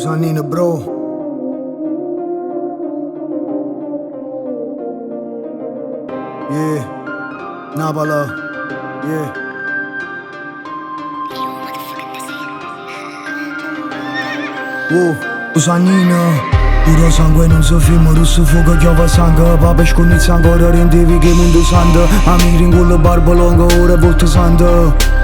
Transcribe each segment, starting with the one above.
Usanina bro. Yeah, Nabala. Yeah. Usanina. Puro sangue non si firma, russo fuoco chiova sangue. Pape scornizza ancora, rendevi che mondo santo. Amiri in quella barba lunga, ora volta santa.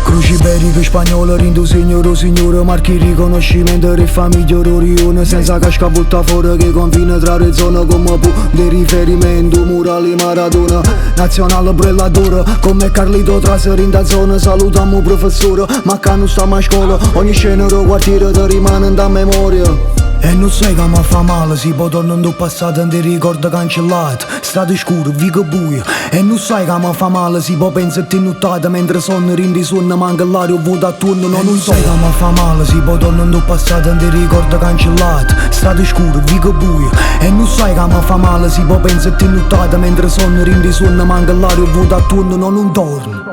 Cruci iberiche spagnole, rindo signore, signore. Marchi riconoscimento, re famiglia, orione. Senza casca volta fuori che confina tra le zone. Come pu di riferimento, murali Maradona. Nazionale brellatore, come Carlito Traseri in da zona. Salutiamo professore, ma che non stiamo a scuola. Ogni scena del quartiere ti rimane da memoria. E non sai che mi fa male, si può tornare in passato e ti ricordo cancellati. Strade scure, vico buio. E non sai che mi fa male, si può pensare nottata mentre sono rindi sonno, manca l'aria, vuoto attorno, non sai che mi fa male, si può tornare in passato e ti ricordo cancellati. Strade scure, vico buio. E non sai che mi fa male, si può pensare nottata mentre sono rindi sonno, manca l'aria, vuoto attorno, non torno.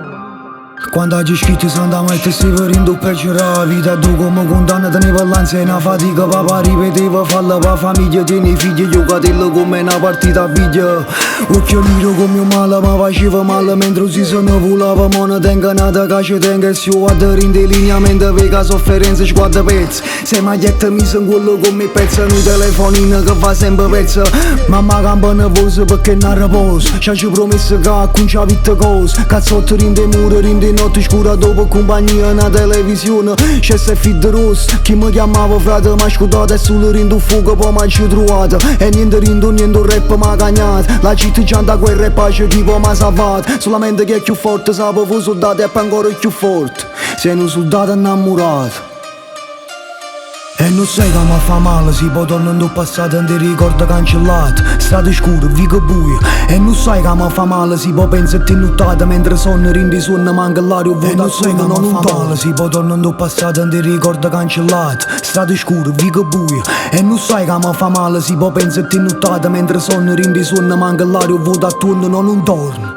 Quando oggi scritto sono da mettere si verindo peggiorare la vita. Tu come condanna teneva l'ansia e una fatica. Papà ripeteva falla per famiglia, tieni figli, giocatello come una partita a video. Occhio nero come mio male, ma faceva male mentre si se ne volava. Ma non tenga nata che ci tenga e si guarda in delineamento vega sofferenza sguarda pezzi. Se maglietta mi sono quello come pezzo, un telefonino che fa sempre pezzo. Mamma campa nervosa perché non riposo. Ci ha promesso che acconcia vita cosa. Cazzotto rinde muro, rinde notte scura dopo compagnia una televisione. C'è se fidde rosso, chi mi chiamava frate ma scudato e solo rindo fuoco poi mi ci trovato. E niente rindo, niente rap ma cagnato. La città gianta quel rap c'è tipo ma salvato. Solamente che è più forte sapevo soldato e poi ancora più forte. Sei un soldato innamorato. E non sai che mi fa male, si può tornare in passato e ti ricordo cancellati. Strade scure, vico buio. E non sai che mi fa male, si può pensare nottata mentre sono rindi sonno, manca l'aria, vuoto. E non sai che mi fa male, si può tornare in passato e ti ricordo cancellati. Strade scure, vico buio. E non sai che mi fa male, si può pensare nottata mentre sono rindi sonno, manca l'aria, vuoto attorno, non torno.